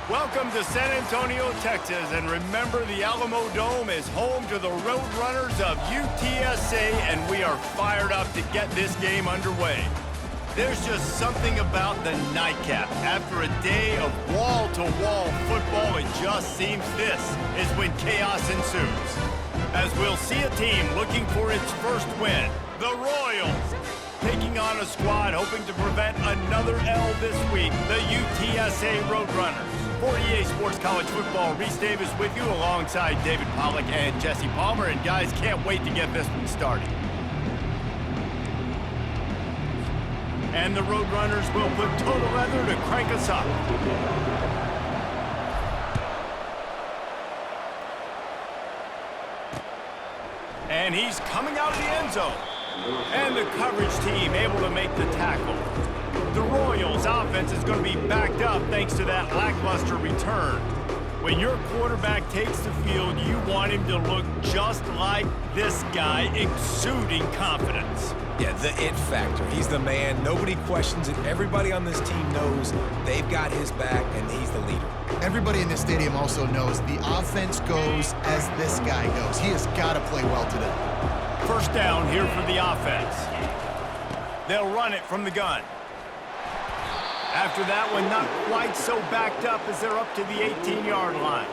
Welcome to San Antonio, Texas, and remember the Alamo Dome is home to the Roadrunners of UTSA, and we are fired up to get this game underway. There's just something about the nightcap. After a day of wall-to-wall football, it just seems this is when chaos ensues. As we'll see a team looking for its first win, the Royals, taking on a squad hoping to prevent another L this week, the UTSA Roadrunners. For EA Sports College Football, Reese Davis with you alongside David Pollack and Jesse Palmer. And guys, can't wait to get this one started. And the Roadrunners will put total leather to crank us up. And he's coming out of the end zone. And the coverage team able to make the tackle. The Royals' offense is going to be backed up thanks to that lackluster return. When your quarterback takes the field, you want him to look just like this guy, exuding confidence. Yeah, the it factor. He's the man. Nobody questions it. Everybody on this team knows they've got his back, and he's the leader. Everybody in this stadium also knows the offense goes as this guy goes. He has got to play well today. First down here for the offense. They'll run it from the gun. After that one, not quite so backed up as they're up to the 18-yard line.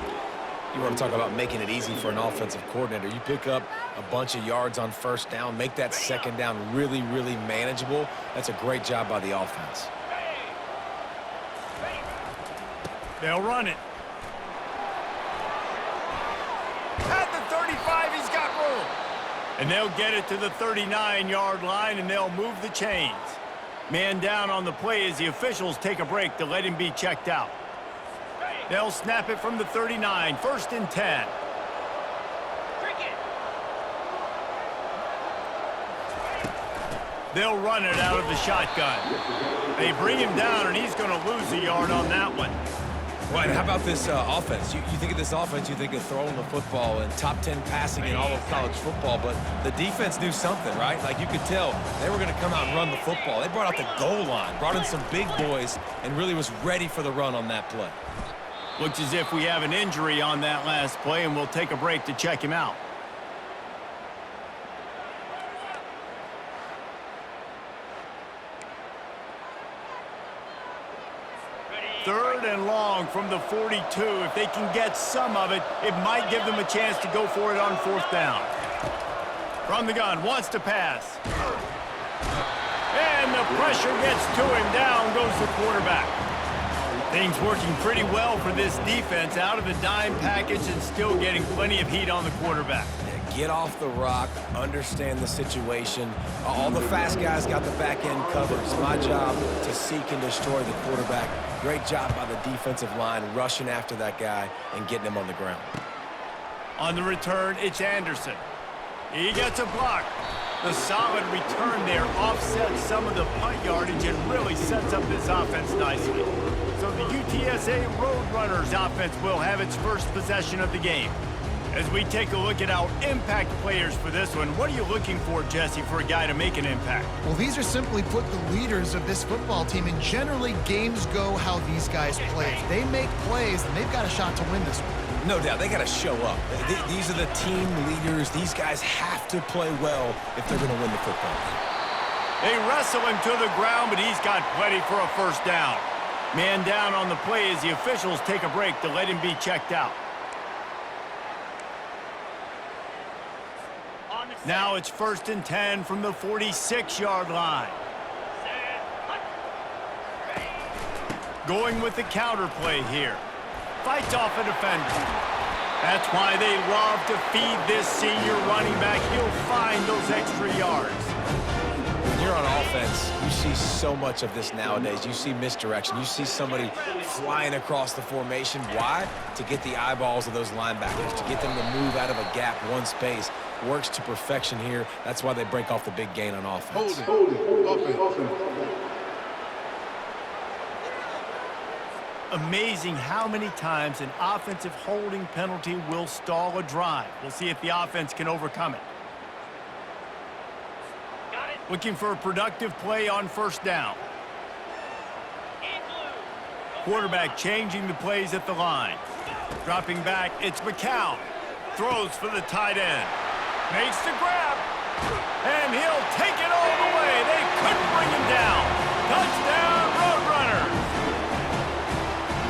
You want to talk about making it easy for an offensive coordinator. You pick up a bunch of yards on first down, make that second down really, really manageable. That's a great job by the offense. They'll run it. At the 35, he's got room. And they'll get it to the 39-yard line, and they'll move the chains. Man down on the play as the officials take a break to let him be checked out. They'll snap it from the 39, 1st and 10. They'll run it out of the shotgun. They bring him down, and he's going to lose a yard on that one. Right, how about this offense? You think of this offense, you think of throwing the football and top 10 passing in all of college football, but the defense knew something, right? Like you could tell they were going to come out and run the football. They brought out the goal line, brought in some big boys, and really was ready for the run on that play. Looks as if we have an injury on that last play, and we'll take a break to check him out. Third and long from the 42. If they can get some of it, it might give them a chance to go for it on 4th down. From the gun, wants to pass. And the pressure gets to him. Down goes the quarterback. Things working pretty well for this defense, out of the dime package and still getting plenty of heat on the quarterback. Get off the rock, understand the situation. All the fast guys got the back end covered. It's my job to seek and destroy the quarterback. Great job by the defensive line rushing after that guy and getting him on the ground. On the return, it's Anderson. He gets a block. The solid return there offsets some of the punt yardage and really sets up this offense nicely. So the UTSA Roadrunners offense will have its first possession of the game. As we take a look at our impact players for this one, what are you looking for, Jesse, for a guy to make an impact? Well, these are simply put the leaders of this football team, and generally games go how these guys play. If they make plays, then they've got a shot to win this one. No doubt, they got to show up. These are the team leaders. These guys have to play well if they're going to win the football game. They wrestle him to the ground, but he's got plenty for a first down. Man down on the play as the officials take a break to let him be checked out. Now it's 1st and 10 from the 46-yard line. Going with the counter play here. Fights off a defender. That's why they love to feed this senior running back. He'll find those extra yards. When you're on offense, you see so much of this nowadays. You see misdirection. You see somebody flying across the formation. Why? To get the eyeballs of those linebackers, to get them to move out of a gap, one space. Works to perfection here. That's why they break off the big gain on offense. Hold it. Amazing how many times an offensive holding penalty will stall a drive. We'll see if the offense can overcome it. Looking for a productive play on 1st down. Quarterback changing the plays at the line. Dropping back, it's McCown. Throws for the tight end. Makes the grab. And he'll take it all the way. They couldn't bring him down. Touchdown, Roadrunners.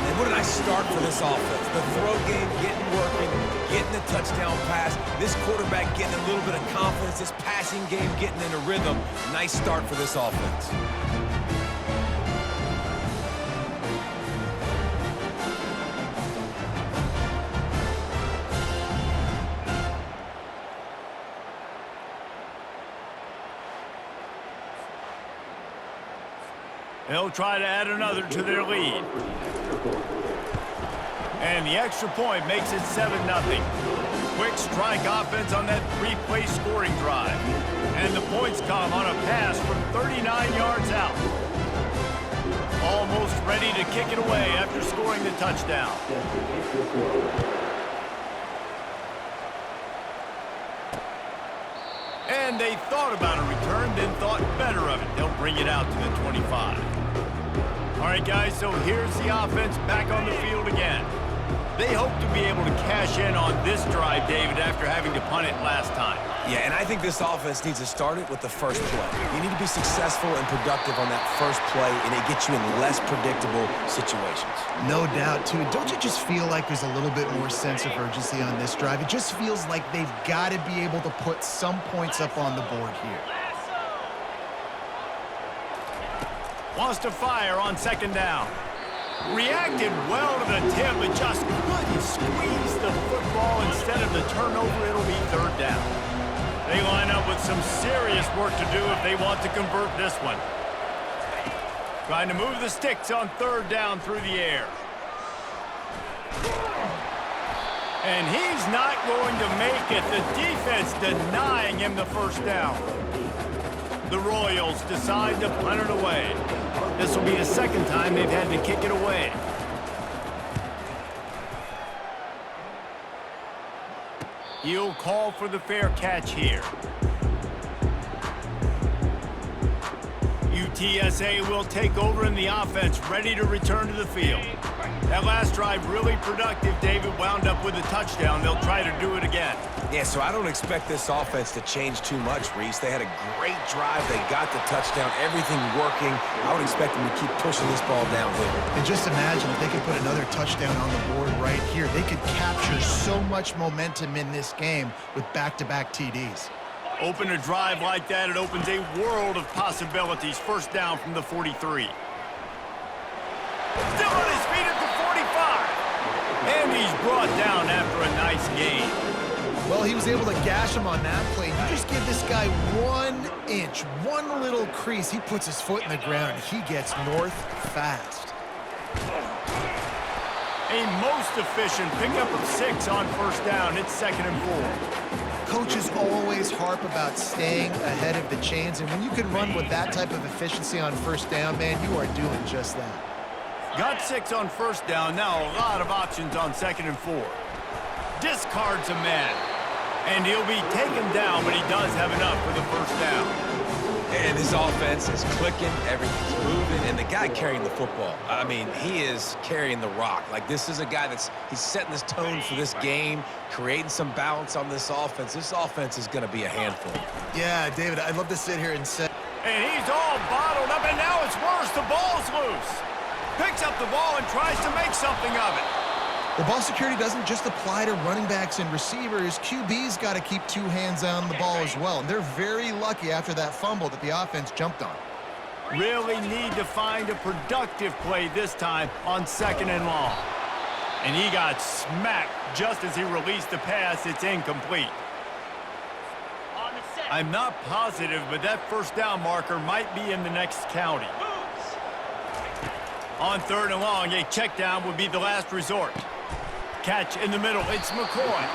And what a nice start for this offense. The throw game getting working, getting the touchdown pass. This quarterback getting a little bit of confidence. This passing game getting in a rhythm. Nice start for this offense. They'll try to add another to their lead. And the extra point makes it 7-0. Quick strike offense on that 3-play scoring drive. And the points come on a pass from 39 yards out. Almost ready to kick it away after scoring the touchdown. And they thought about a return, then thought better of it. They'll bring it out to the 25. All right, guys, so here's the offense back on the field again. They hope to be able to cash in on this drive, David, after having to punt it last time. Yeah, and I think this offense needs to start it with the first play. You need to be successful and productive on that first play, and it gets you in less predictable situations. No doubt, too. Don't you just feel like there's a little bit more sense of urgency on this drive? It just feels like they've got to be able to put some points up on the board here. Wants to fire on second down. Reacted well to the tip, but just couldn't squeeze the football. Instead of the turnover, it'll be third down. They line up with some serious work to do if they want to convert this one. Trying to move the sticks on third down through the air. And he's not going to make it. The defense denying him the first down. The Royals decide to punt it away. This will be the second time they've had to kick it away. He'll call for the fair catch here. UTSA will take over in the offense, ready to return to the field. That last drive really productive. David wound up with a touchdown. They'll try to do it again. Yeah, so I don't expect this offense to change too much, Reese. They had a great drive. They got the touchdown. Everything working. I would expect them to keep pushing this ball downhill. And just imagine if they could put another touchdown on the board right here. They could capture so much momentum in this game with back-to-back TDs. Open a drive like that, it opens a world of possibilities. First down from the 43. Still on his feet at the 45. And he's brought down after a nice gain. Well, he was able to gash him on that play. You just give this guy 1 inch, one little crease. He puts his foot in the ground. He gets north fast. A most efficient pickup of 6 on first down. It's 2nd and 4. Coaches always harp about staying ahead of the chains, and when you can run with that type of efficiency on first down, man, you are doing just that. Got 6 on first down. Now a lot of options on 2nd and 4. Discards a man. And he'll be taken down, but he does have enough for the first down. And his offense is clicking, everything's moving, and the guy carrying the football, I mean, he is carrying the rock. Like, this is a guy he's setting this tone for this game, creating some balance on this offense. This offense is going to be a handful. Yeah, David, I'd love to sit here and say... And he's all bottled up, and now it's worse. The ball's loose. Picks up the ball and tries to make something of it. The ball security doesn't just apply to running backs and receivers. QB's got to keep 2 hands on the ball as well. And they're very lucky after that fumble that the offense jumped on. Really need to find a productive play this time on 2nd and long. And he got smacked just as he released the pass. It's incomplete. I'm not positive, but that first down marker might be in the next county. On 3rd and long, a check down would be the last resort. Catch in the middle, it's McCoy.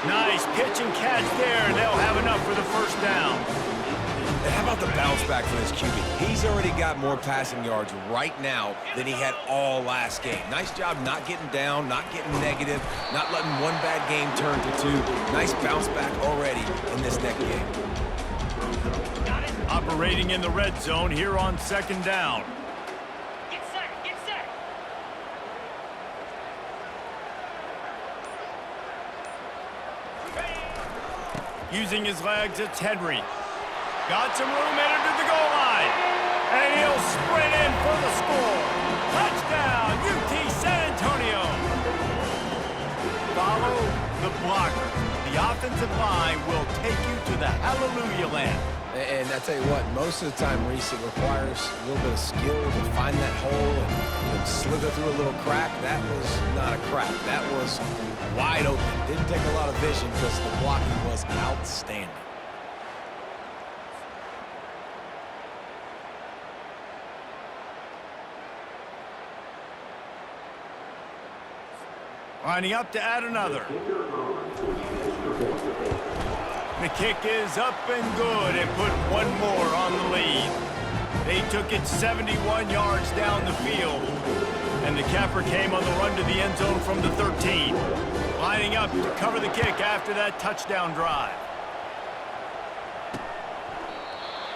Nice pitch and catch there, and they'll have enough for the first down. And how about the bounce back for this QB? He's already got more passing yards right now than he had all last game. Nice job not getting down, not getting negative, not letting one bad game turn to 2. Nice bounce back already in this next game. Operating in the red zone here on 2nd down. Using his legs, it's Henry. Got some room headed to the goal line. And he'll sprint in for the score. Touchdown, UT San Antonio. Follow the blocker. The offensive line will take you to the hallelujah land. And I tell you what, most of the time, Reese, it requires a little bit of skill to find that hole and slither through a little crack. That was not a crack. That was wide open. Didn't take a lot of vision because the blocking was outstanding. Lining up to add another. The kick is up and good and put one more on the lead. They took it 71 yards down the field. And the capper came on the run to the end zone from the 13. Lining up to cover the kick after that touchdown drive.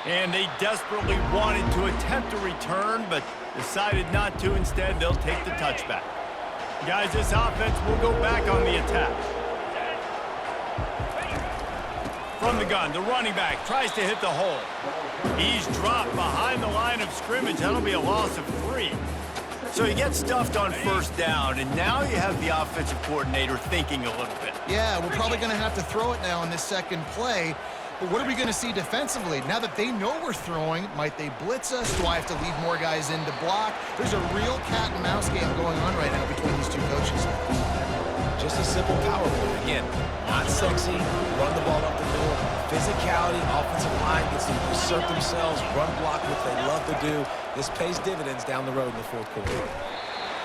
And they desperately wanted to attempt a return, but decided not to. Instead, they'll take the touchback. Guys, this offense will go back on the attack. From the gun, the running back tries to hit the hole. He's dropped behind the line of scrimmage. That'll be a loss of 3. So he gets stuffed on first down, and now you have the offensive coordinator thinking a little bit. Yeah, we're probably going to have to throw it now on this second play. But what are we going to see defensively? Now that they know we're throwing, might they blitz us? Do I have to leave more guys in to block? There's a real cat and mouse game going on right now between these two coaches. Just a simple power play. Again, not sexy, run the ball up the middle. Physicality, offensive line gets to assert themselves, run block, what they love to do. This pays dividends down the road in the fourth quarter.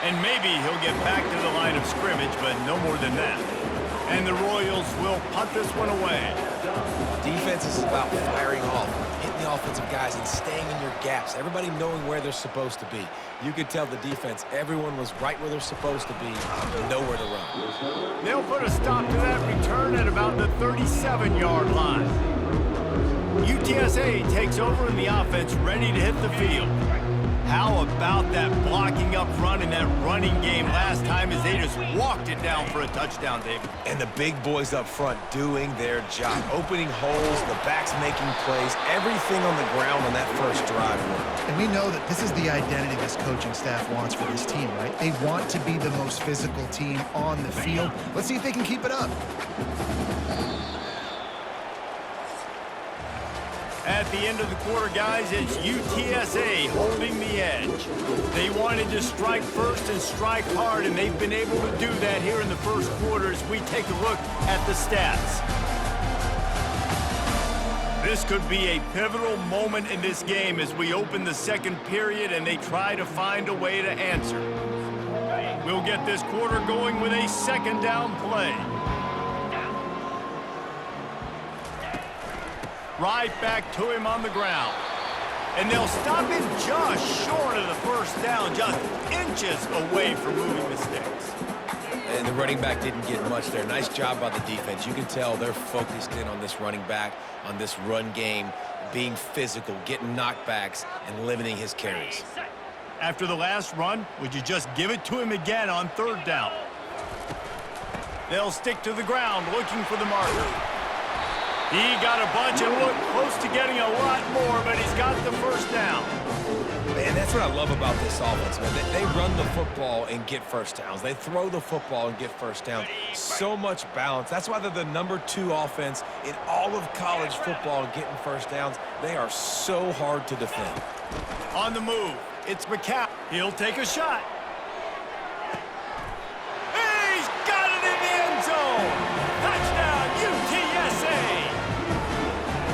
And maybe he'll get back to the line of scrimmage, but no more than that. And the Royals will punt this one away. Defense is about firing off, hitting the offensive guys and staying in your gaps. Everybody knowing where they're supposed to be. You could tell the defense, everyone was right where they're supposed to be, nowhere to run. They'll put a stop to that return at about the 37-yard line. UTSA takes over in the offense, ready to hit the field. How about that blocking up run in that running game last time as they just walked it down for a touchdown, David? And the big boys up front doing their job, opening holes, the backs making plays, everything on the ground on that first drive. And we know that this is the identity this coaching staff wants for this team, right? They want to be the most physical team on the field. Let's see if they can keep it up. At the end of the quarter, guys, it's UTSA holding the edge. They wanted to strike first and strike hard, and they've been able to do that here in the first quarter as we take a look at the stats. This could be a pivotal moment in this game as we open the second period and they try to find a way to answer. We'll get this quarter going with a second down play. Right back to him on the ground. And they'll stop him just short of the first down, just inches away from moving the sticks. And the running back didn't get much there. Nice job by the defense. You can tell they're focused in on this running back, on this run game, being physical, getting knockbacks, and limiting his carries. After the last run, would you just give it to him again on third down? They'll stick to the ground looking for the marker. He got a bunch and looked close to getting a lot more, but he's got the first down. Man, that's what I love about this offense, man. They run the football and get first downs. They throw the football and get first downs. So much balance. That's why they're the #2 offense in all of college football and getting first downs. They are so hard to defend. On the move, it's McCall. He'll take a shot. He's got it in the end zone. Touchdown, UTSA.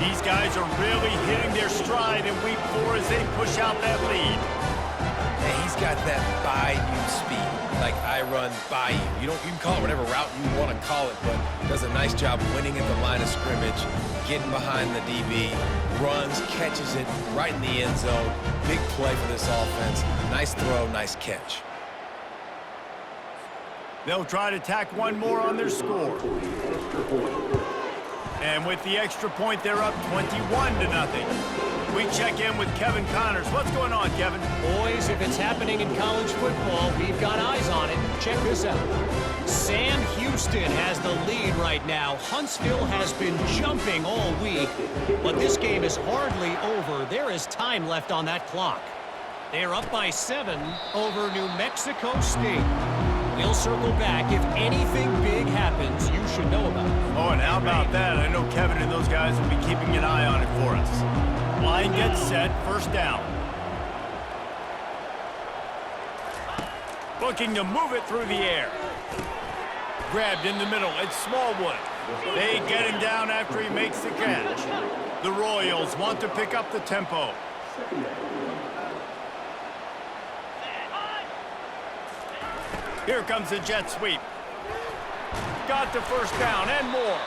These guys are really hitting their stride in week 4 as they push out that lead. And he's got that by-you speed, like I run by you. You can call it whatever route you want to call it, but does a nice job winning at the line of scrimmage, getting behind the DB, runs, catches it right in the end zone. Big play for this offense. Nice throw, nice catch. They'll try to tack one more on their score. And with the extra point, they're up 21-0. We check in with Kevin Connors. What's going on, Kevin? Boys, if it's happening in college football, we've got eyes on it. Check this out. Sam Houston has the lead right now. Huntsville has been jumping all week, but this game is hardly over. There is time left on that clock. They're up by 7 over New Mexico State. We'll circle back. If anything big happens, you should know about it. Oh, and how about that? I know Kevin and those guys will be keeping an eye on it for us. Line gets set, first down. Looking to move it through the air. Grabbed in the middle, it's Smallwood. They get him down after he makes the catch. The Royals want to pick up the tempo. Here comes the jet sweep. Got the first down and more.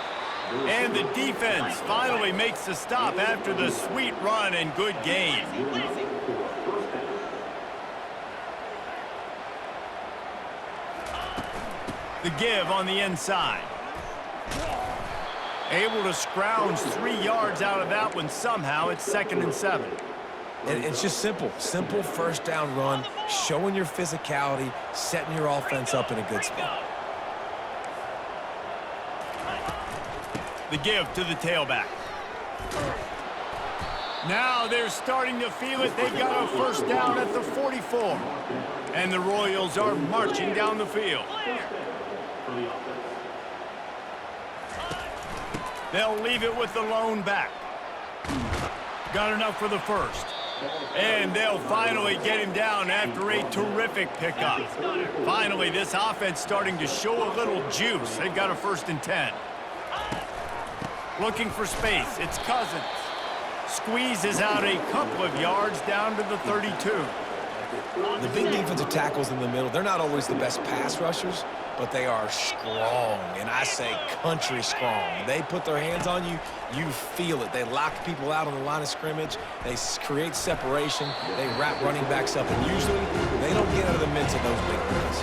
And the defense finally makes the stop after the sweet run and good gain. The give on the inside. Able to scrounge 3 yards out of that one somehow. It's 2nd and 7. And it's just simple first down run, showing your physicality, setting your offense up in a good spot. The give to the tailback. Now they're starting to feel it. They got a first down at the 44. And the Royals are marching down the field. They'll leave it with the lone back. Got enough for the first. And they'll finally get him down after a terrific pickup. Finally, this offense starting to show a little juice. They've got a 1st and 10. Looking for space. It's Cousins. Squeezes out a couple of yards down to the 32. The big defensive tackles in the middle, they're not always the best pass rushers, but they are strong, and I say country strong. They put their hands on you, you feel it. They lock people out on the line of scrimmage. They create separation. They wrap running backs up, and usually they don't get out of the midst of those big plays.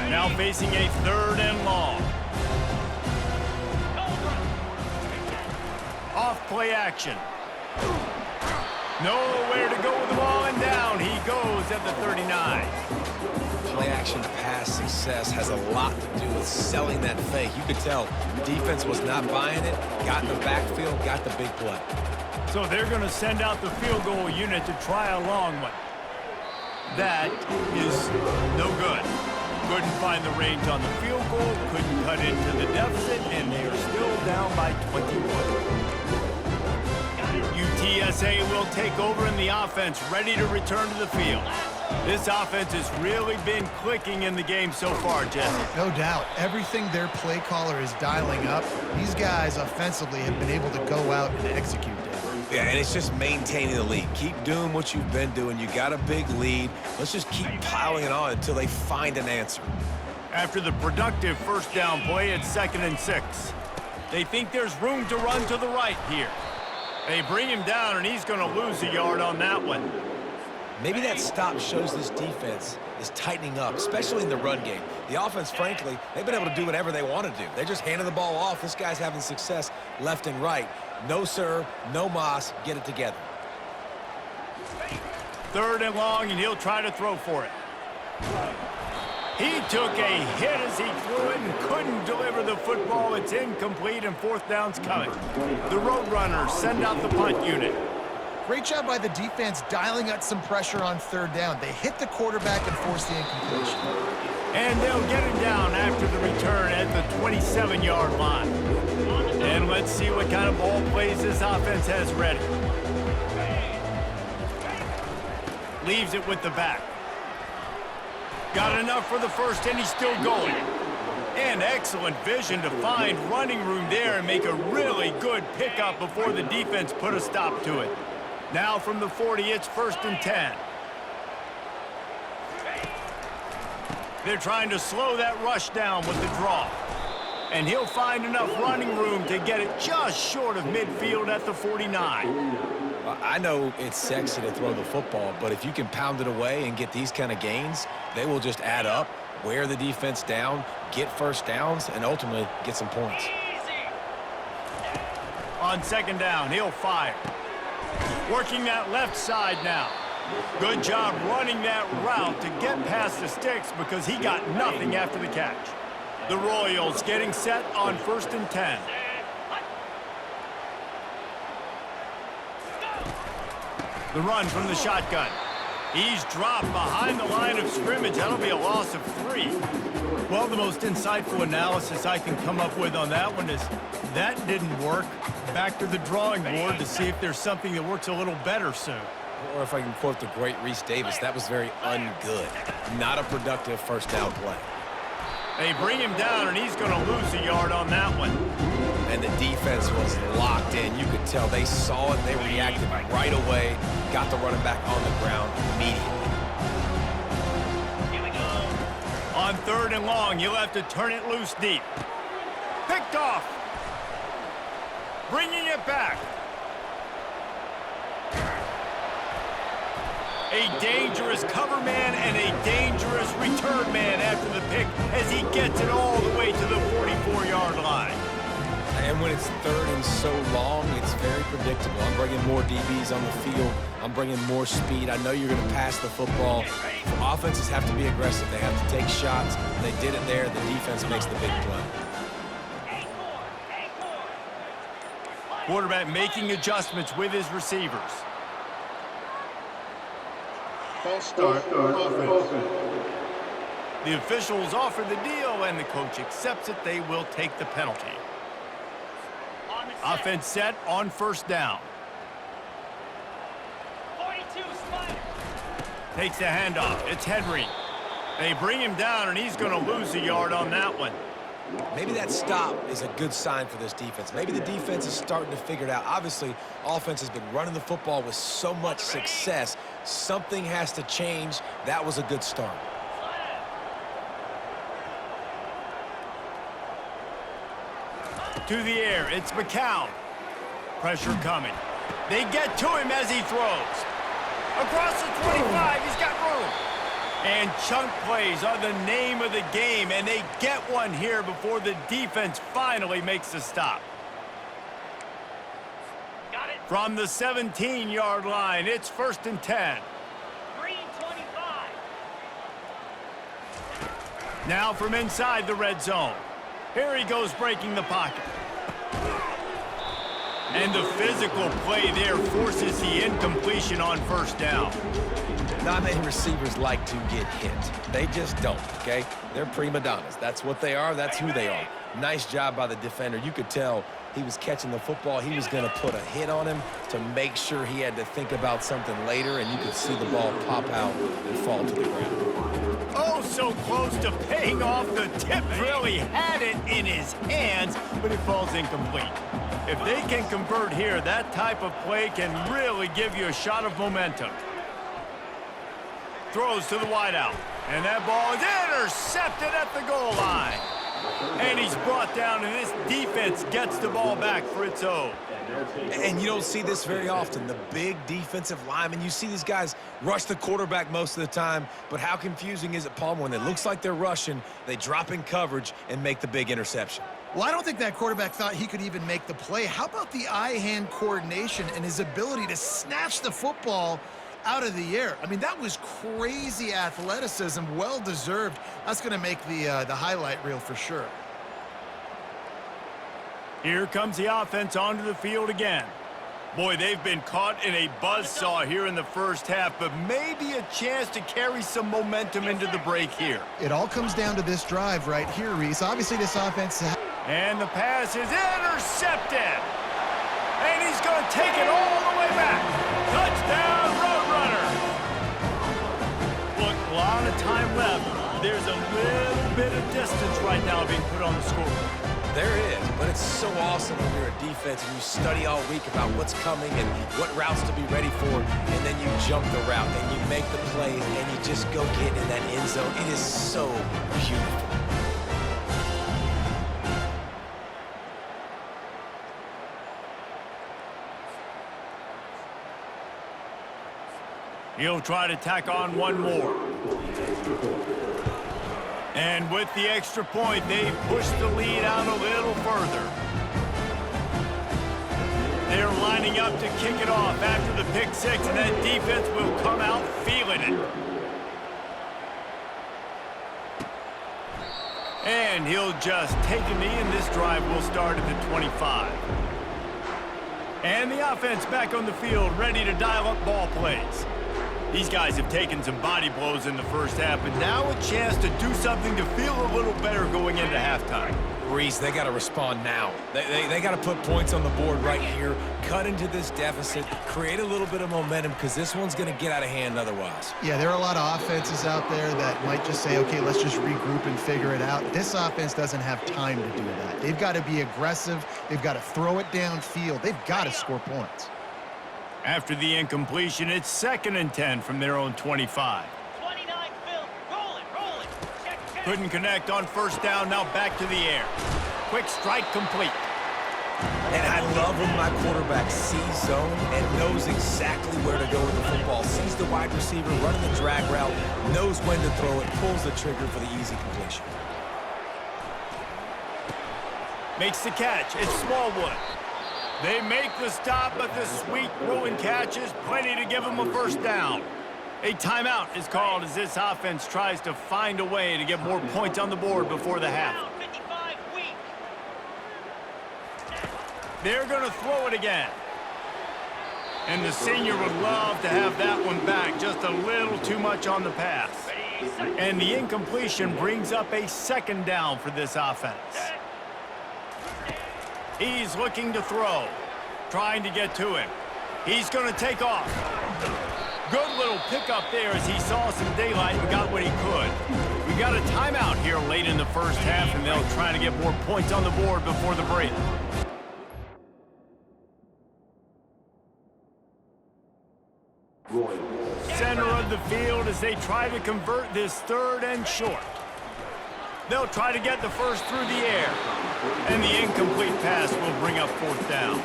Now facing a 3rd and long. Off play action. Nowhere to go with the ball, and down he goes at the 39. Play-action pass success has a lot to do with selling that fake. You could tell the defense was not buying it, got in the backfield, got the big play. So they're going to send out the field goal unit to try a long one. That is no good. Couldn't find the range on the field goal, couldn't cut into the deficit, and they are still down by 21. UTSA will take over in the offense, ready to return to the field. This offense has really been clicking in the game so far, Jesse. No doubt. Everything their play caller is dialing up, these guys offensively have been able to go out and execute that. Yeah, and it's just maintaining the lead. Keep doing what you've been doing. You got a big lead. Let's just keep piling it on until they find an answer. After the productive first down play, it's 2nd and 6. They think there's room to run to the right here. They bring him down, and he's going to lose a yard on that one. Maybe that stop shows this defense is tightening up, especially in the run game. The offense, frankly, they've been able to do whatever they want to do. They just handed the ball off. This guy's having success left and right. No sir, no mas, get it together. 3rd and long, and he'll try to throw for it. He took a hit as he threw it and couldn't deliver the football. It's incomplete, and 4th down's coming. The Roadrunners send out the punt unit. Great job by the defense dialing up some pressure on 3rd down. They hit the quarterback and forced the incompletion. And they'll get him down after the return at the 27-yard line. And let's see what kind of ball plays this offense has ready. Leaves it with the back. Got enough for the first, and he's still going. And excellent vision to find running room there and make a really good pickup before the defense put a stop to it. Now from the 40, it's 1st and 10. They're trying to slow that rush down with the draw. And he'll find enough running room to get it just short of midfield at the 49. I know it's sexy to throw the football, but if you can pound it away and get these kind of gains, they will just add up, wear the defense down, get first downs, and ultimately get some points. On 2nd down, he'll fire. Working that left side now. Good job running that route to get past the sticks because he got nothing after the catch. The Royals getting set on 1st and 10. The run from the shotgun. He's dropped behind the line of scrimmage. That'll be a loss of 3. Well, the most insightful analysis I can come up with on that one is that didn't work. Back to the drawing board to see if there's something that works a little better soon. Or if I can quote the great Reese Davis, that was very ungood. Not a productive first down play. They bring him down, and he's going to lose a yard on that one. And the defense was locked in. You could tell they saw it. They reacted right away. Got the running back on the ground immediately. Here we go. On 3rd and long, you'll have to turn it loose deep. Picked off. Bringing it back. A dangerous cover man and a dangerous return man after the pick as he gets it all the way to the 44-yard line. And when it's 3rd and so long, it's very predictable. I'm bringing more DBs on the field. I'm bringing more speed. I know you're going to pass the football. Offenses have to be aggressive. They have to take shots. They did it there. The defense makes the big play. Quarterback making adjustments with his receivers. False start. The officials offer the deal, and the coach accepts it. They will take the penalty. Offense set on 1st down. 42 Spider. Takes the handoff. It's Henry. They bring him down, and he's going to lose a yard on that one. Maybe that stop is a good sign for this defense. Maybe the defense is starting to figure it out. Obviously, offense has been running the football with so much success. Something has to change. That was a good start. To the air, it's McCown. Pressure coming. They get to him as he throws. Across the 25, he's got room. And chunk plays are the name of the game, and they get one here before the defense finally makes the stop. Got it. From the 17-yard line, it's 1st and 10. Green 25. Now from inside the red zone. Here he goes breaking the pocket. And the physical play there forces the incompletion on 1st down. Not many receivers like to get hit. They just don't, okay? They're prima donnas. That's what they are. That's who they are. Nice job by the defender. You could tell he was catching the football. He was going to put a hit on him to make sure he had to think about something later, and you could see the ball pop out and fall to the ground. Oh, so close to paying off. The tip really had it in his hands, but it falls incomplete. If they can convert here, that type of play can really give you a shot of momentum. Throws to the wideout, and that ball is intercepted at the goal line. And he's brought down, and this defense gets the ball back for its own. And you don't see this very often. The big defensive linemen, you see these guys rush the quarterback most of the time, but how confusing is it, Palmer, when it looks like they're rushing, they drop in coverage and make the big interception? Well, I don't think that quarterback thought he could even make the play. How about the eye-hand coordination and his ability to snatch the football out of the air? I mean, that was crazy athleticism, well-deserved. That's going to make the highlight reel for sure. Here comes the offense onto the field again. Boy, they've been caught in a buzzsaw here in the first half, but maybe a chance to carry some momentum into the break here. It all comes down to this drive right here, Reese. Obviously, this offense... And the pass is intercepted. And he's going to take it all the way back. Touchdown, Roadrunner. Look, a lot of time left. There's a little bit of distance right now being put on the scoreboard. There is, but it's so awesome when you're a defense and you study all week about what's coming and what routes to be ready for, and then you jump the route and you make the plays and you just go get in that end zone. It is so beautiful. He'll try to tack on one more. And with the extra point, they push the lead out a little further. They're lining up to kick it off after the pick six, and that defense will come out feeling it. And he'll just take a knee, and this drive will start at the 25. And the offense back on the field, ready to dial up ball plays. These guys have taken some body blows in the first half, but now a chance to do something to feel a little better going into halftime. Reese, they got to respond now. They got to put points on the board right here, cut into this deficit, create a little bit of momentum, because this one's going to get out of hand otherwise. Yeah, there are a lot of offenses out there that might just say, okay, let's just regroup and figure it out. This offense doesn't have time to do that. They've got to be aggressive. They've got to throw it downfield. They've got to score points. After the incompletion, it's 2nd and 10 from their own 25. 29, Phil. Roll it. Check. Couldn't connect on first down, now back to the air. Quick strike complete. And I love when my quarterback sees zone and knows exactly where to go with the football. Sees the wide receiver running the drag route, knows when to throw it, pulls the trigger for the easy completion. Makes the catch. It's Smallwood. They make the stop, but the sweet throwing catch is plenty to give them a first down. A timeout is called as this offense tries to find a way to get more points on the board before the half. 55 weak. They're going to throw it again. And the senior would love to have that one back. Just a little too much on the pass. And the incompletion brings up a 2nd down for this offense. He's looking to throw, trying to get to him. He's going to take off. Good little pickup there as he saw some daylight and got what he could. We got a timeout here late in the first half, and they'll try to get more points on the board before the break. Center of the field as they try to convert this 3rd and short. They'll try to get the first through the air. And the incomplete pass will bring up 4th down.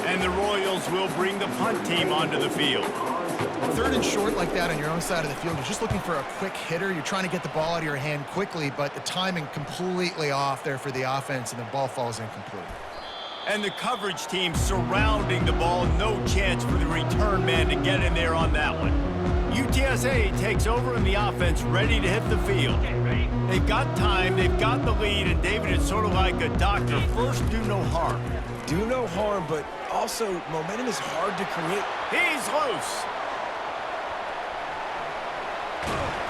And the Royals will bring the punt team onto the field. 3rd and short like that on your own side of the field, you're just looking for a quick hitter. You're trying to get the ball out of your hand quickly, but the timing completely off there for the offense, and the ball falls incomplete. And the coverage team surrounding the ball. No chance for the return man to get in there on that one. UTSA takes over in the offense, ready to hit the field. They've got time, they've got the lead, and David, it's sort of like a doctor. First, do no harm. Do no harm, but also momentum is hard to create. He's loose.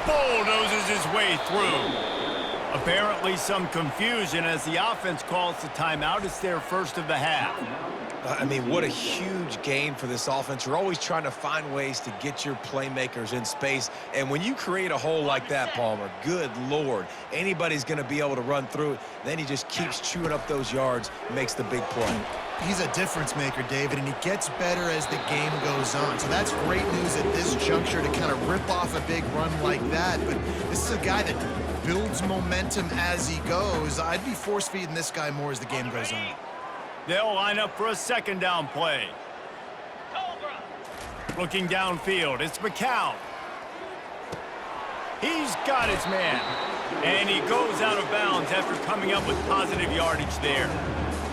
Bulldozes his way through. Apparently some confusion as the offense calls the timeout. It's their first of the half. I mean, what a huge game for this offense. You're always trying to find ways to get your playmakers in space. And when you create a hole like that, Palmer, good Lord, anybody's going to be able to run through it. Then he just keeps chewing up those yards, makes the big play. He's a difference maker, David, and he gets better as the game goes on. So that's great news at this juncture to kind of rip off a big run like that. But this is a guy that builds momentum as he goes. I'd be force-feeding this guy more as the game goes on. They'll line up for a 2nd down play. Looking downfield, it's McCown. He's got his man. And he goes out of bounds after coming up with positive yardage there.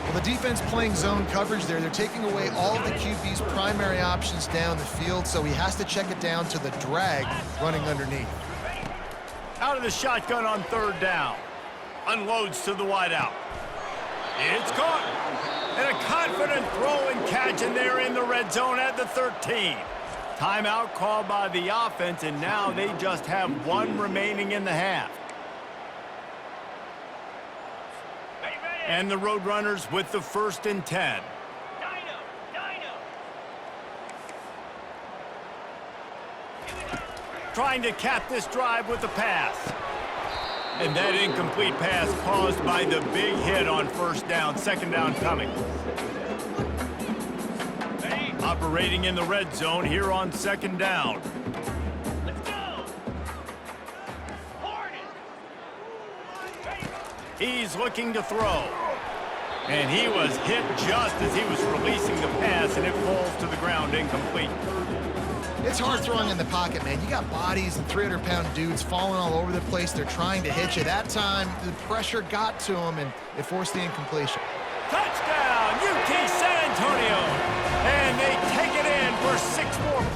Well, the defense playing zone coverage there. They're taking away all the QB's primary options down the field, so he has to check it down to the drag running underneath. Out of the shotgun on 3rd down. Unloads to the wideout. It's caught. And a confident throw and catch, and they're in the red zone at the 13. Timeout called by the offense, and now they just have one remaining in the half. And the Roadrunners with the 1st and 10. Trying to cap this drive with the pass. And that incomplete pass caused by the big hit on 1st down, 2nd down coming. Operating in the red zone here on 2nd down. Let's go. He's looking to throw. And he was hit just as he was releasing the pass, and it falls to the ground incomplete. It's hard throwing in the pocket, man. You got bodies and 300-pound dudes falling all over the place. They're trying to hit you. That time, the pressure got to him, and it forced the incompletion. Touchdown, UT San Antonio.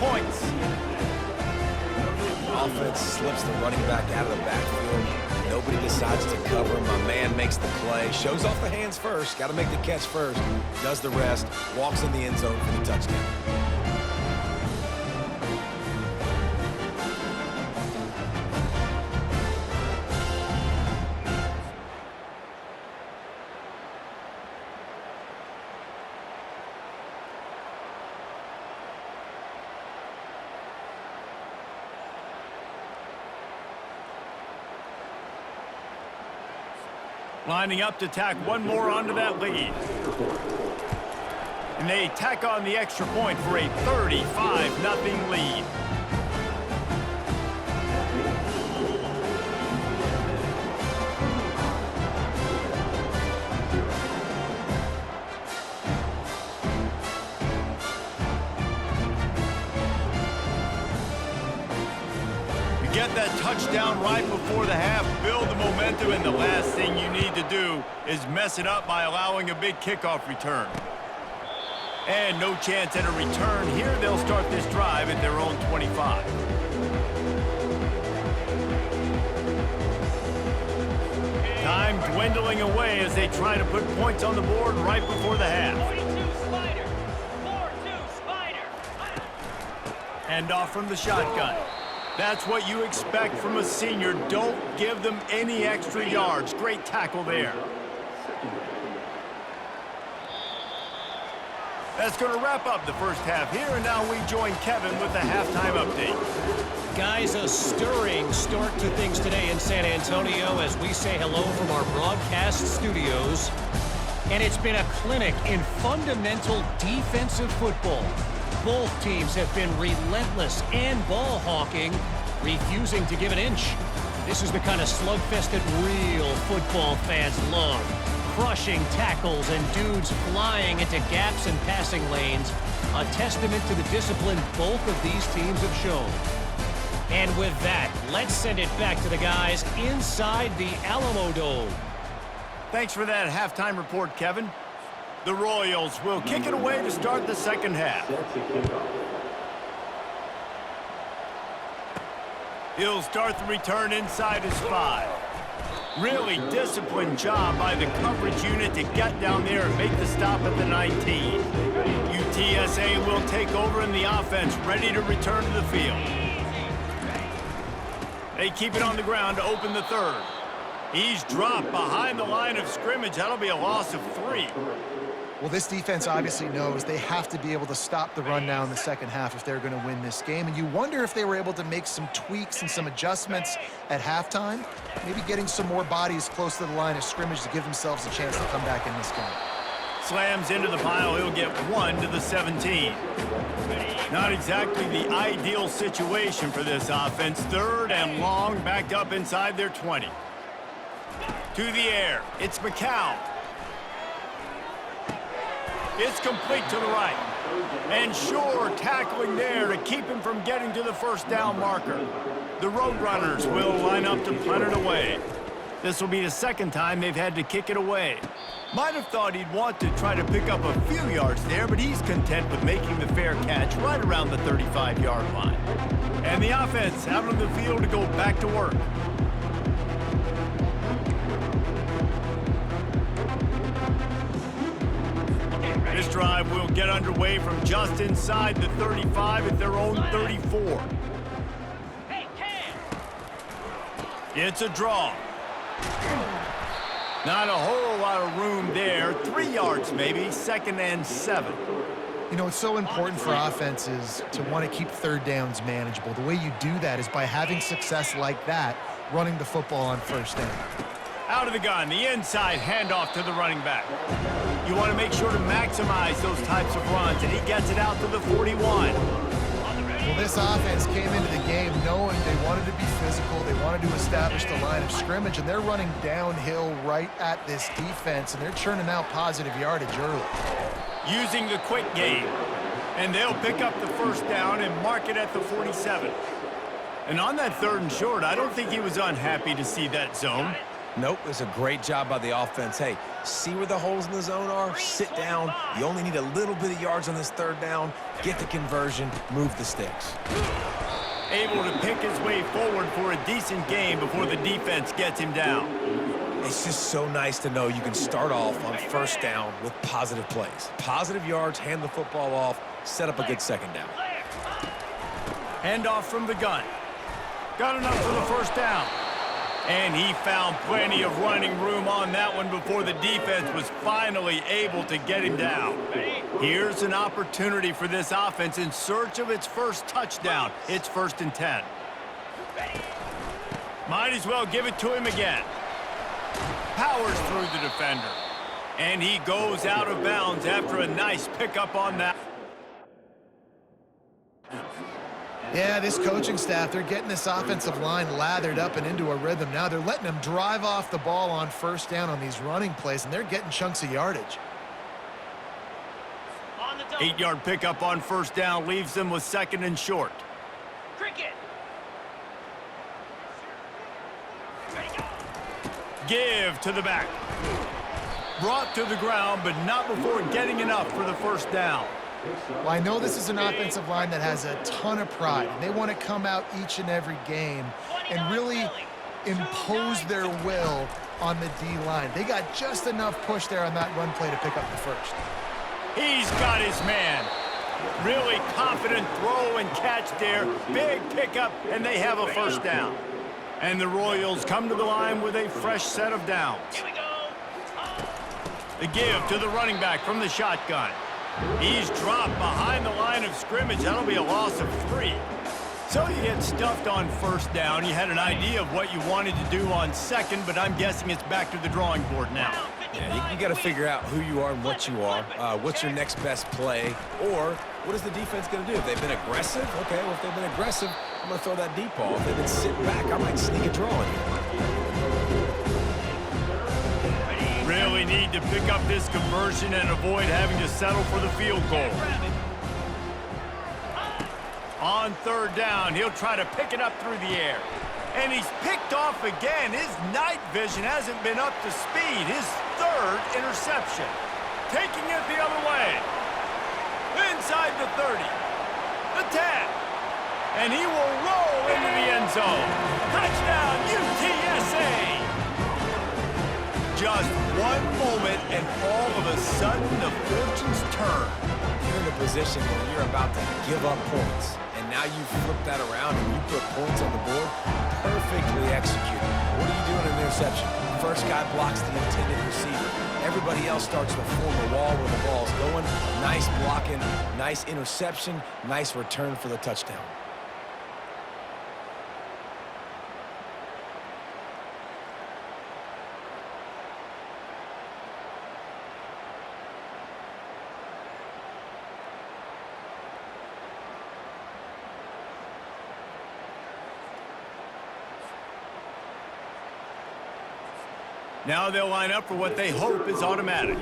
points. Offense slips the running back out of the backfield. Nobody decides to cover him. My man makes the play. Shows off the hands first. Got to make the catch first. Does the rest. Walks in the end zone for the touchdown. Lining up to tack one more onto that lead. And they tack on the extra point for a 35-0 lead. Get that touchdown right before the half, build the momentum, and the last thing you need to do is mess it up by allowing a big kickoff return. And no chance at a return here. They'll start this drive at their own 25. Time dwindling away as they try to put points on the board right before the half. 42 Spider. 4-2 Spider. Hand off from the shotgun. That's what you expect from a senior. Don't give them any extra yards. Great tackle there. That's going to wrap up the first half here, and now we join Kevin with the halftime update. Guys, a stirring start to things today in San Antonio as we say hello from our broadcast studios. And it's been a clinic in fundamental defensive football. Both teams have been relentless and ball hawking, refusing to give an inch. This is the kind of slugfest that real football fans love. Crushing tackles and dudes flying into gaps and passing lanes. A testament to the discipline both of these teams have shown. And with that, let's send it back to the guys inside the Alamo Dome. Thanks for that halftime report, Kevin. The Royals will kick it away to start the second half. He'll start the return inside his 5. Really disciplined job by the coverage unit to get down there and make the stop at the 19. UTSA will take over in the offense, ready to return to the field. They keep it on the ground to open the third. He's dropped behind the line of scrimmage. That'll be a loss of 3. Well, this defense obviously knows they have to be able to stop the run now in the second half if they're going to win this game. And you wonder if they were able to make some tweaks and some adjustments at halftime, maybe getting some more bodies close to the line of scrimmage to give themselves a chance to come back in this game. Slams into the pile. He'll get 1 to the 17. Not exactly the ideal situation for this offense. Third and long, backed up inside their 20. To the air. It's McCown. It's complete to the right. And sure, tackling there to keep him from getting to the first down marker. The Roadrunners will line up to punt it away. This will be the second time they've had to kick it away. Might have thought he'd want to try to pick up a few yards there, but he's content with making the fair catch right around the 35-yard line. And the offense out on the field to go back to work. This drive will get underway from just inside the 35 at their own 34. Hey, Cam. It's a draw. Not a whole lot of room there. 3 yards maybe, 2nd and 7. You know, it's so important for offenses to want to keep third downs manageable. The way you do that is by having success like that, running the football on first down. Out of the gun, the inside handoff to the running back. You want to make sure to maximize those types of runs, and he gets it out to the 41. Well, this offense came into the game knowing they wanted to be physical, they wanted to establish the line of scrimmage, and they're running downhill right at this defense, and they're churning out positive yardage early. Using the quick game, and they'll pick up the first down and mark it at the 47. And on that 3rd and short, I don't think he was unhappy to see that zone. Nope, it's a great job by the offense. Hey, see where the holes in the zone are? Sit down. You only need a little bit of yards on this third down. Get the conversion, move the sticks. Able to pick his way forward for a decent game before the defense gets him down. It's just so nice to know you can start off on first down with positive plays. Positive yards, hand the football off, set up a good second down. Handoff from the gun. Got enough for the first down. And he found plenty of running room on that one before the defense was finally able to get him down. Here's an opportunity for this offense in search of its first touchdown. It's 1st and 10. Might as well give it to him again. Powers through the defender. And he goes out of bounds after a nice pickup on that. Yeah, this coaching staff, they're getting this offensive line lathered up and into a rhythm. Now they're letting them drive off the ball on first down on these running plays, and they're getting chunks of yardage. 8-yard pickup on first down leaves them with 2nd and short. Cricket. Give to the back. Brought to the ground, but not before getting enough for the first down. Well, I know this is an offensive line that has a ton of pride. They want to come out each and every game and really impose their will on the D-line. They got just enough push there on that run play to pick up the first. He's got his man. Really confident throw and catch there. Big pickup, and they have a first down. And the Royals come to the line with a fresh set of downs. Here we go. The give to the running back from the shotgun. He's dropped behind the line of scrimmage. That'll be a loss of 3. So you get stuffed on first down. You had an idea of what you wanted to do on second, but I'm guessing it's back to the drawing board now. Yeah, you got to figure out who you are and what you are. What's your next best play? Or what is the defense going to do? If they've been aggressive, okay, well, if they've been aggressive, I'm going to throw that deep ball. If they've been sitting back, I might sneak a draw in here. Really need to pick up this conversion and avoid having to settle for the field goal. On third down, he'll try to pick it up through the air. And he's picked off again. His night vision hasn't been up to speed. His 3rd interception. Taking it the other way. Inside the 30. The 10. And he will roll into the end zone. Touchdown, UTSA! Just one moment, and all of a sudden, the fortunes turn. You're in a position where you're about to give up points, and now you flip that around and you put points on the board. Perfectly executed. What are you doing in an interception? First guy blocks the intended receiver. Everybody else starts to form a wall where the ball's going. Nice blocking, nice interception, nice return for the touchdown. Now they'll line up for what they hope is automatic.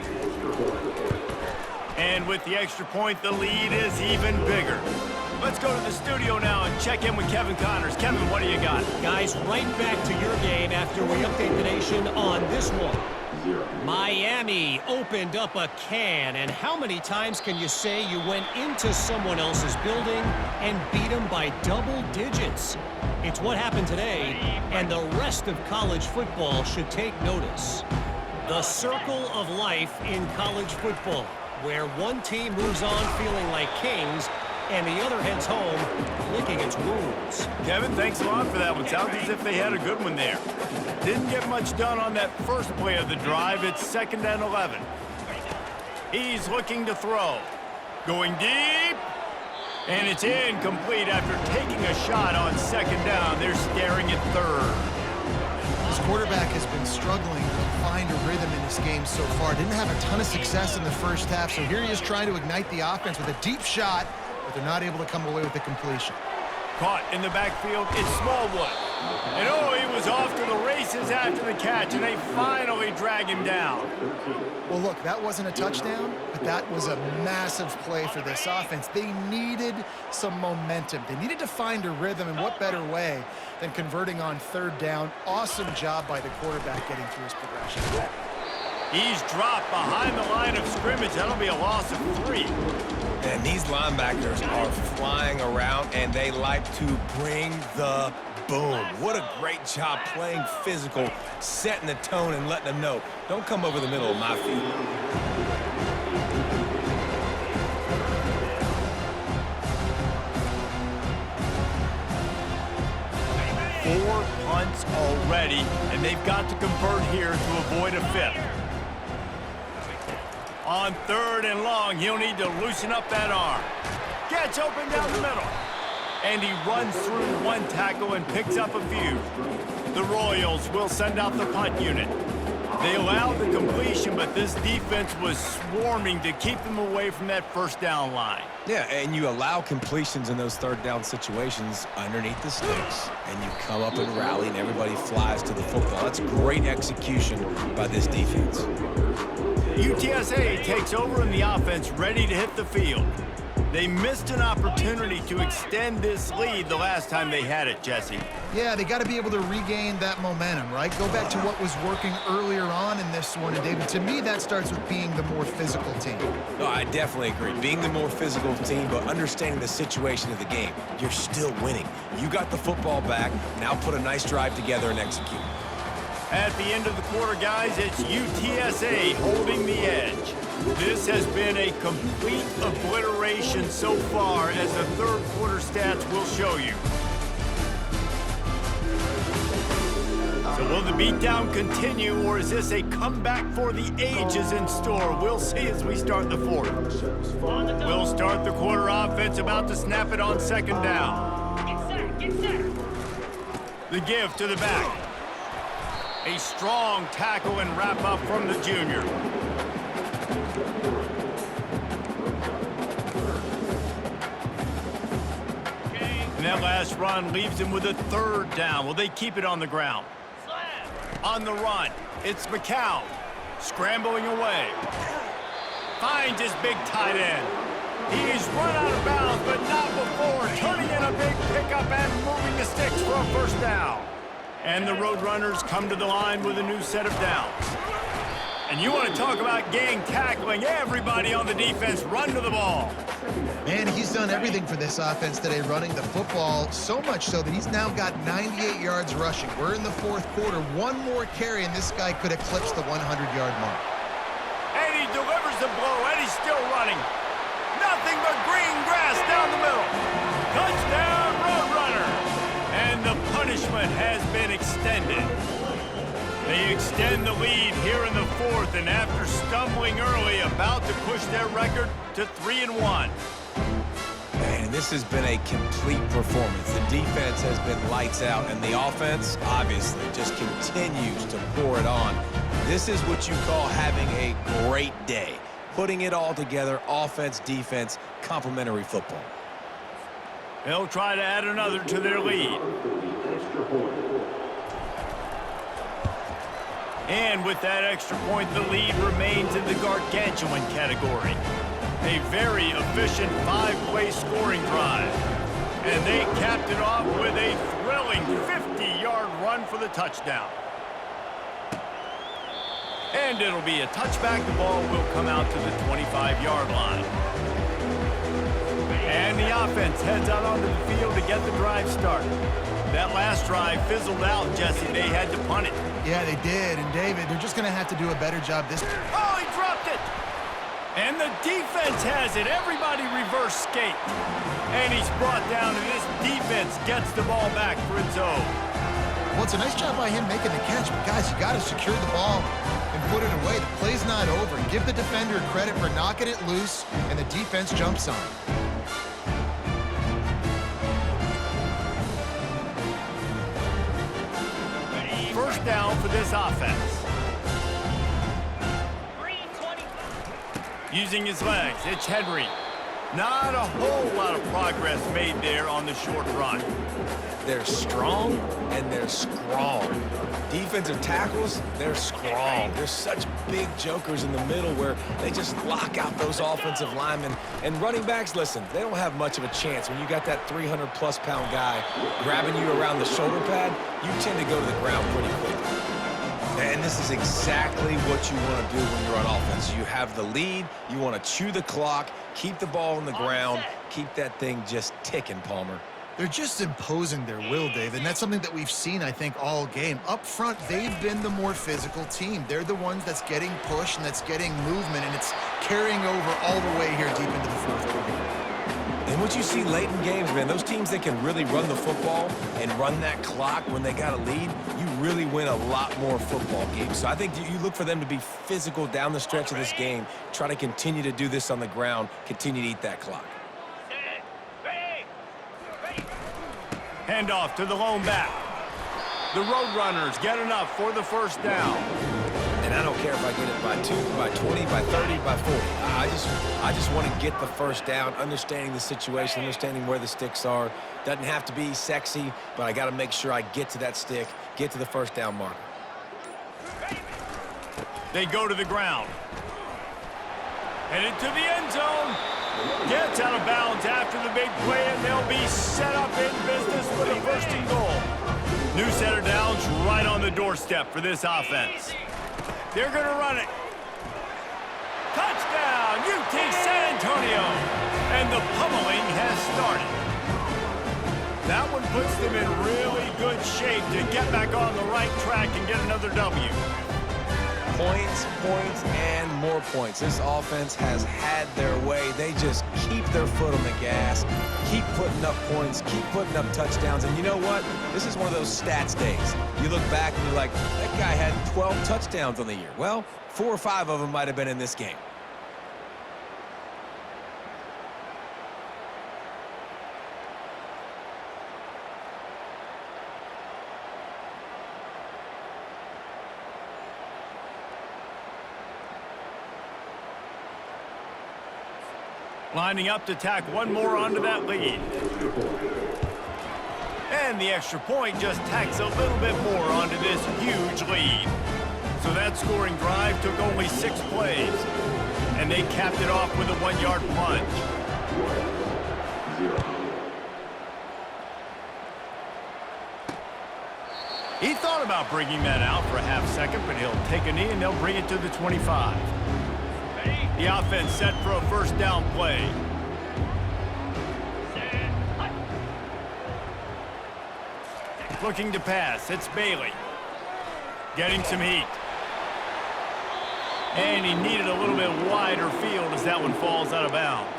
And with the extra point, the lead is even bigger. Let's go to the studio now and check in with Kevin Connors. Kevin, what do you got? Guys, right back to your game after we update the nation on this one. Miami opened up a can, and how many times can you say you went into someone else's building and beat them by double digits? It's what happened today, and the rest of college football should take notice. The circle of life in college football, where one team moves on feeling like kings, and the other heads home licking its wounds. Kevin, thanks a lot for that one. Sounds as if they had a good one there. Didn't get much done on that first play of the drive. It's 2nd and 11. He's looking to throw. Going deep. And it's incomplete after taking a shot on 2nd down. They're staring at 3rd. This quarterback has been struggling to find a rhythm in this game so far. Didn't have a ton of success in the first half, so here he is trying to ignite the offense with a deep shot, but they're not able to come away with the completion. Caught in the backfield, it's Smallwood. And oh, he was off to the races after the catch, and they finally drag him down. Well, look, that wasn't a touchdown, but that was a massive play for this offense. They needed some momentum. They needed to find a rhythm, and what better way than converting on third down. Awesome job by the quarterback getting through his progression. He's dropped behind the line of scrimmage. That'll be a loss of 3. And these linebackers are flying around, and they like to bring the boom. What a great job playing physical, setting the tone and letting them know, don't come over the middle of my field. Four punts already, and they've got to convert here to avoid a 5th. On 3rd and long, he'll need to loosen up that arm. Gets open down the middle. And he runs through one tackle and picks up a few. The Royals will send out the punt unit. They allowed the completion, but this defense was swarming to keep them away from that first down line. Yeah, and you allow completions in those third down situations underneath the sticks, and you come up and rally, and everybody flies to the football. That's great execution by this defense. UTSA takes over in the offense, ready to hit the field. They missed an opportunity to extend this lead the last time they had it, Jesse. Yeah, they got to be able to regain that momentum, right? Go back to what was working earlier on in this one. And, David, to me, that starts with being the more physical team. No, I definitely agree. Being the more physical team, but understanding the situation of the game. You're still winning. You got the football back. Now put a nice drive together and execute. At the end of the quarter, guys, it's UTSA holding the edge. This has been a complete obliteration so far, as the third quarter stats will show you. So will the beatdown continue, or is this a comeback for the ages in store? We'll see as we start the fourth. We'll start the quarter offense, about to snap it on 2nd down. Get set. The give to the back. A strong tackle and wrap up from the junior. And that last run leaves him with a 3rd down. Will they keep it on the ground? On the run, it's McCown. Scrambling away. Finds his big tight end. He's run out of bounds, but not before turning in a big pickup and moving the sticks for a 1st down. And the Roadrunners come to the line with a new set of downs. And you want to talk about gang tackling. Everybody on the defense run to the ball. Man, he's done everything for this offense today, running the football, so much so that he's now got 98 yards rushing. We're in the 4th quarter. One more carry, and this guy could eclipse the 100-yard mark. And he delivers the blow, and he's still running. Nothing but green grass down the middle. Touchdown, Roadrunner. And the punishment has been extended. They extend the lead here in the 4th, and after stumbling early, about to push their record to 3-1. Man, this has been a complete performance. The defense has been lights out, and the offense, obviously, just continues to pour it on. This is what you call having a great day. Putting it all together, offense, defense, complementary football. They'll try to add another to their lead. And with that extra point, the lead remains in the gargantuan category. A very efficient 5-play scoring drive. And they capped it off with a thrilling 50-yard run for the touchdown. And it'll be a touchback. The ball will come out to the 25-yard line. And the offense heads out onto the field to get the drive started. That last drive fizzled out, Jesse. They had to punt it. Yeah, they did. And, David, they're just going to have to do a better job this time. Oh, he dropped it! And the defense has it. Everybody reverse skate. And he's brought down, and this defense gets the ball back for its own. Well, it's a nice job by him making the catch, but, guys, you got to secure the ball and put it away. The play's not over. Give the defender credit for knocking it loose, and the defense jumps on. 1st down for this offense. Using his legs, it's Henry. Not a whole lot of progress made there on the short run. they're strong and they're strong. Defensive tackles, they're strong. They're such big jokers in the middle where they just lock out those offensive linemen. And running backs, listen, they don't have much of a chance. When you got that 300-plus pound guy grabbing you around the shoulder pad, you tend to go to the ground pretty quickly. And this is exactly what you want to do when you're on offense. You have the lead, you want to chew the clock, keep the ball on the ground, keep that thing just ticking, Palmer. They're just imposing their will, Dave, and that's something that we've seen, I think, all game. Up front, they've been the more physical team. They're the ones that's getting pushed and that's getting movement, and it's carrying over all the way here deep into the fourth quarter. And what you see late in games, man, those teams that can really run the football and run that clock when they got a lead, you really win a lot more football games. So I think you look for them to be physical down the stretch of this game, try to continue to do this on the ground, continue to eat that clock. Handoff to the lone back. The Roadrunners get enough for the first down. And I don't care if I get it by 2, by 20, by 30, by 40. I just want to get the first down, understanding the situation, understanding where the sticks are. Doesn't have to be sexy, but I got to make sure I get to that stick, get to the first down marker. They go to the ground. Headed to the end zone. Gets out of bounds after the big play, and they'll be set up in business with a first and goal. New set of downs right on the doorstep for this offense. They're going to run it. Touchdown, UT San Antonio. And the pummeling has started. That one puts them in really good shape to get back on the right track and get another W. Points, points, and more points. This offense has had their way. They just keep their foot on the gas, keep putting up points, keep putting up touchdowns. And you know what? This is one of those stats days. You look back and you're like, that guy had 12 touchdowns on the year. Well, 4 or 5 of them might have been in this game. Lining up to tack one more onto that lead. And the extra point just tacks a little bit more onto this huge lead. So that scoring drive took only 6 plays. And they capped it off with a 1-yard plunge. He thought about bringing that out for a half second, but he'll take a knee and they'll bring it to the 25. The offense set for a first down play. Looking to pass, it's Bailey. Getting some heat. And he needed a little bit wider field as that one falls out of bounds.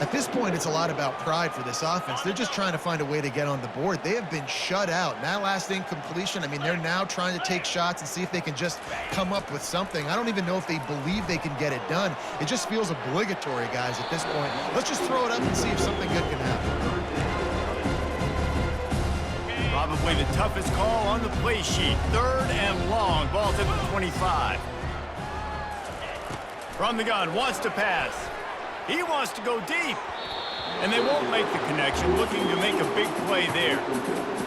At this point, it's a lot about pride for this offense. They're just trying to find a way to get on the board. They have been shut out. That last incompletion, I mean, they're now trying to take shots and see if they can just come up with something. I don't even know if they believe they can get it done. It just feels obligatory, guys, at this point. Let's just throw it up and see if something good can happen. Probably the toughest call on the play sheet. 3rd and long. Ball to the 25. From the gun, wants to pass. He wants to go deep. And they won't make the connection, looking to make a big play there.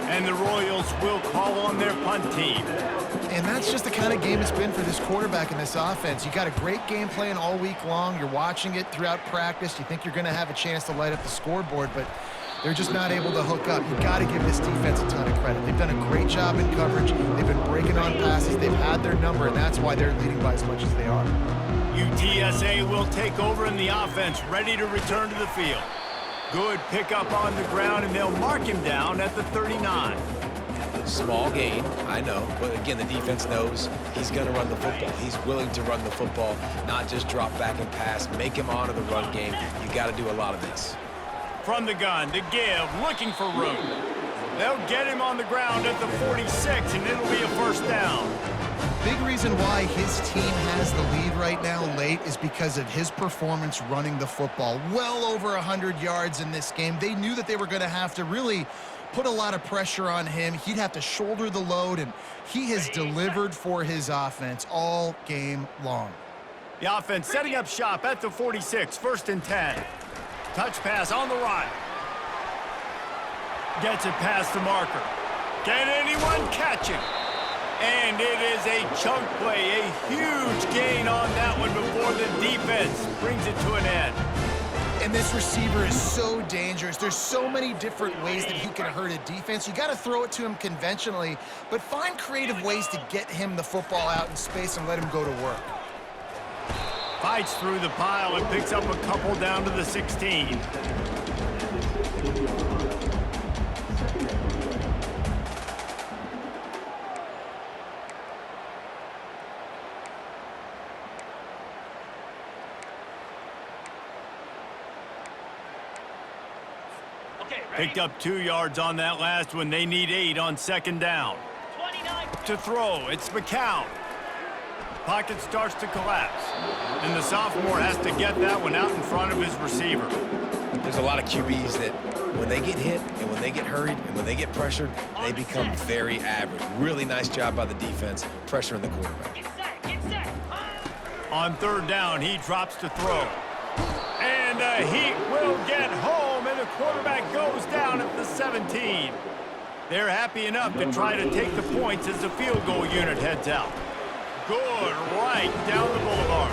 And the Royals will call on their punt team. And that's just the kind of game it's been for this quarterback in this offense. You got a great game plan all week long. You're watching it throughout practice. You think you're going to have a chance to light up the scoreboard, but they're just not able to hook up. You got to give this defense a ton of credit. They've done a great job in coverage. They've been breaking on passes. They've had their number, and that's why they're leading by as much as they are. UTSA will take over in the offense, ready to return to the field. Good pickup on the ground, and they'll mark him down at the 39. Small gain, I know, but again, the defense knows he's going to run the football. He's willing to run the football, not just drop back and pass, make him honor the run game. You got to do a lot of this. From the gun, to give, looking for room. They'll get him on the ground at the 46, and it'll be a first down. Big reason why his team has the lead right now late is because of his performance running the football. Well over 100 yards in this game. They knew that they were going to have to really put a lot of pressure on him. He'd have to shoulder the load, and he has delivered for his offense all game long. The offense setting up shop at the 46, 1st and 10. Touch pass on the run. Gets it past the marker. Can anyone catch him? And it is a chunk play, a huge gain on that one before the defense brings it to an end. And this receiver is so dangerous. There's so many different ways that he can hurt a defense. You got to throw it to him conventionally, but find creative ways to get him the football out in space and let him go to work. Fights through the pile and picks up a couple down to the 16. Picked up 2 yards on that last one. They need 8 on second down. 29. To throw, it's McCown. Pocket starts to collapse. And the sophomore has to get that one out in front of his receiver. There's a lot of QBs that when they get hit and when they get hurried and when they get pressured, they become very average. Really nice job by the defense, pressuring the quarterback. Get set. Get set. On third down, he drops to throw. And the Heat will get home, and the quarterback goes down at the 17. They're happy enough to try to take the points as the field goal unit heads out. Good right down the boulevard.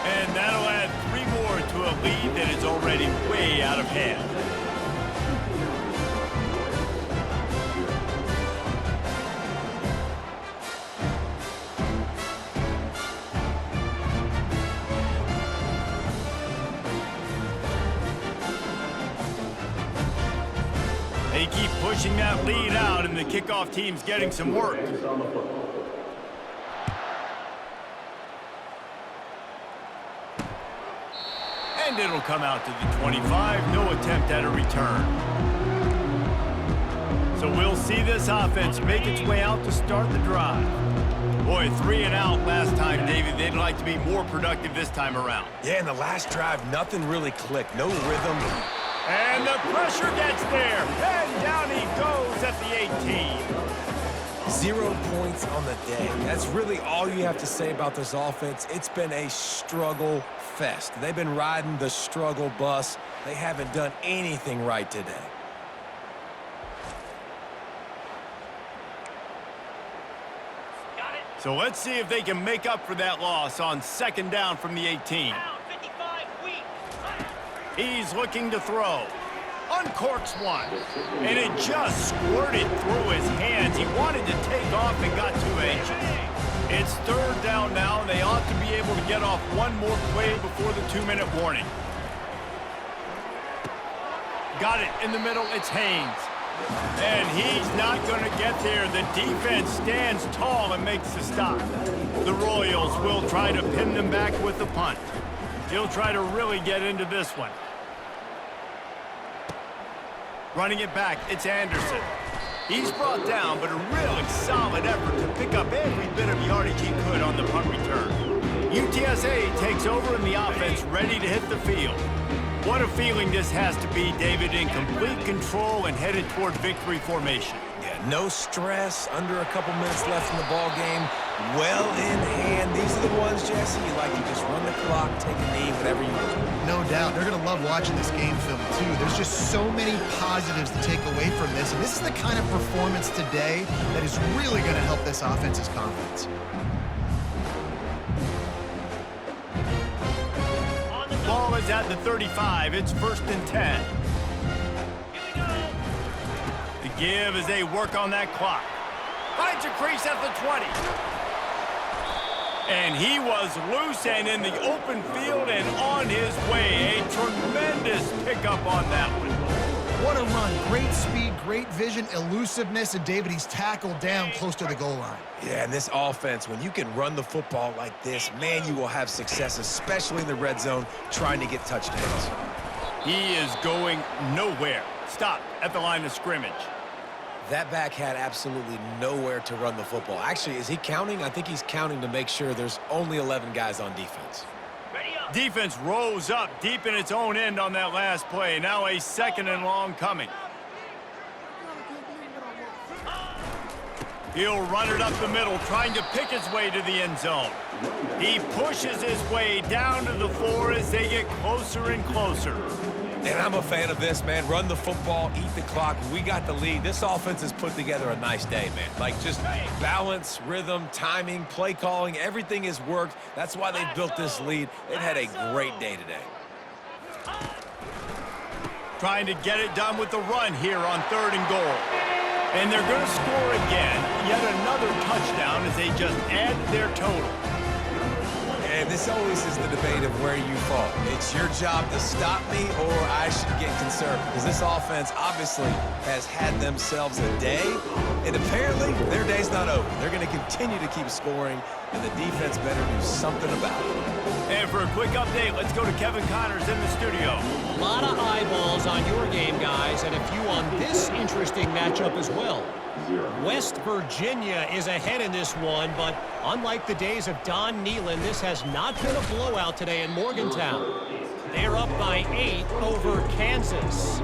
And that'll add 3 more to a lead that is already way out of hand. They keep pushing that lead out, and the kickoff team's getting some work. And it'll come out to the 25. No attempt at a return. So we'll see this offense make its way out to start the drive. Boy, 3 and out last time, David. They'd like to be more productive this time around. Yeah, in the last drive, nothing really clicked. No rhythm. And the pressure gets there. And down he goes at the 18. 0 points on the day. That's really all you have to say about this offense. It's been a struggle fest. They've been riding the struggle bus. They haven't done anything right today. Got it. So let's see if they can make up for that loss on second down from the 18. Down 55. Weak. He's looking to throw. Uncorks one. And it just squirted through his hands. He wanted to take off and got 2 inches. It's third down now, and they ought to be able to get off one more play before the 2-minute warning. Got it in the middle. It's Haynes. And he's not going to get there. The defense stands tall and makes the stop. The Royals will try to pin them back with the punt. He'll try to really get into this one. Running it back, it's Anderson. He's brought down, but a really solid effort to pick up every bit of yardage he could on the punt return. UTSA takes over in the offense, ready to hit the field. What a feeling this has to be, David, in complete control and headed toward victory formation. Yeah, no stress, under a couple minutes left in the ball game. Well in hand. These are the ones, Jesse, you like to just run the clock, take a knee, whatever you want. No doubt. They're going to love watching this game film, too. There's just so many positives to take away from this, and this is the kind of performance today that is really going to help this offense's confidence. Ball is at the 35. It's 1st and 10. Here we go. The give as they work on that clock. Finds a crease at the 20. And he was loose and in the open field and on his way. A tremendous pickup on that one. What a run. Great speed, great vision, elusiveness, and David, he's tackled down close to the goal line. Yeah, and this offense, when you can run the football like this, man, you will have success, especially in the red zone, trying to get touchdowns. He is going nowhere. Stop at the line of scrimmage. That back had absolutely nowhere to run the football. Actually, is he counting? I think he's counting to make sure there's only 11 guys on defense. Ready up. Defense rose up deep in its own end on that last play. Now a 2nd and long coming. He'll run it up the middle, trying to pick his way to the end zone. He pushes his way down to the floor as they get closer and closer. And I'm a fan of this, man. Run the football, eat the clock. We got the lead. This offense has put together a nice day, man. Like, just balance, rhythm, timing, play calling, everything has worked. That's why they've built this lead. They've had a great day today. Trying to get it done with the run here on 3rd and goal. And they're going to score again. Yet another touchdown as they just add to their total. And this always is the debate of where you fall. It's your job to stop me, or I should get concerned. Because this offense obviously has had themselves a day, and apparently their day's not over. They're going to continue to keep scoring, and the defense better do something about it. And for a quick update, let's go to Kevin Connors in the studio. A lot of eyeballs on your game, guys, and a few on this interesting matchup as well. West Virginia is ahead in this one, but unlike the days of Don Nehlen, this has not been a blowout today in Morgantown. They're up by 8 over Kansas.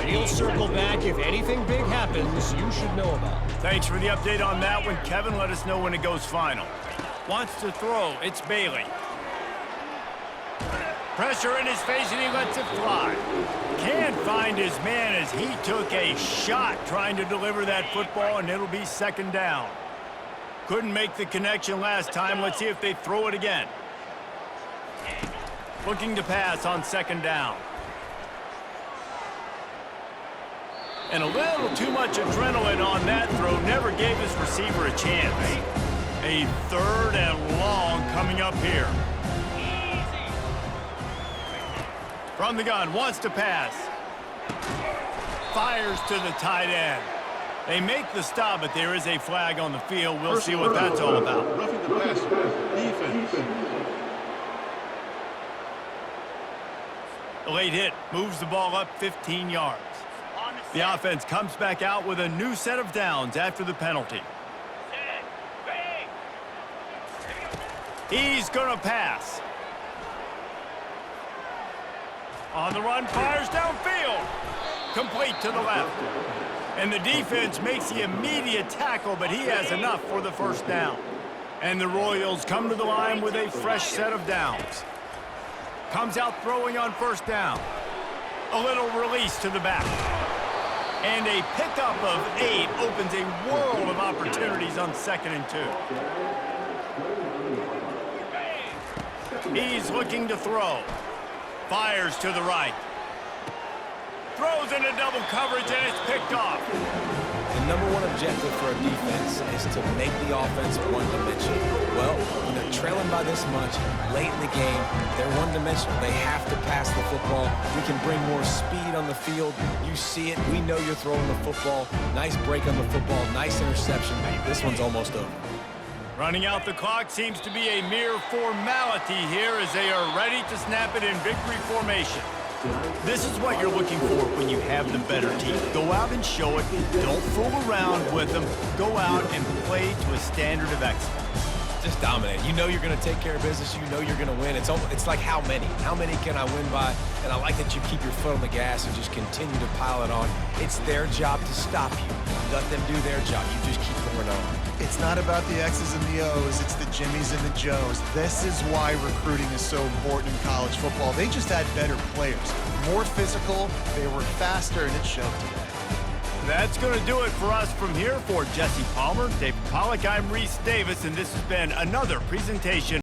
He'll circle back if anything big happens you should know about. Thanks for the update on that one, Kevin. Let us know when it goes final. Wants to throw. It's Bailey. Pressure in his face, and he lets it fly. Can't find his man as he took a shot trying to deliver that football, and it'll be 2nd down. Couldn't make the connection last time. Let's see if they throw it again. Looking to pass on 2nd down. And a little too much adrenaline on that throw. Never gave his receiver a chance. A 3rd and long coming up here. From the gun, wants to pass. Fires to the tight end. They make the stop, but there is a flag on the field. We'll see what that's all about. Roughing the passer, defense. The late hit moves the ball up 15 yards. The offense comes back out with a new set of downs after the penalty. He's going to pass. On the run, fires downfield. Complete to the left. And the defense makes the immediate tackle, but he has enough for the 1st down. And the Royals come to the line with a fresh set of downs. Comes out throwing on 1st down. A little release to the back. And a pickup of 8 opens a world of opportunities on 2nd and 2. He's looking to throw. Fires to the right. Throws into double coverage, and it's picked off. The #1 objective for a defense is to make the offense one-dimensional. Well, when they're trailing by this much, late in the game, they're one-dimensional. They have to pass the football. We can bring more speed on the field. You see it. We know you're throwing the football. Nice break on the football. Nice interception. This one's almost over. Running out the clock seems to be a mere formality here as they are ready to snap it in victory formation. This is what you're looking for when you have the better team. Go out and show it. Don't fool around with them. Go out and play to a standard of excellence. Just dominate. You know you're going to take care of business. You know you're going to win. It's like how many? How many can I win by? And I like that you keep your foot on the gas and just continue to pile it on. It's their job to stop you. Let them do their job. You just keep going on. It's not about the X's and the O's, it's the Jimmies and the Joes. This is why recruiting is so important in college football. They just had better players, more physical, they were faster, and it showed today. That's going to do it for us from here. For Jesse Palmer, David Pollack, I'm Reese Davis, and this has been another presentation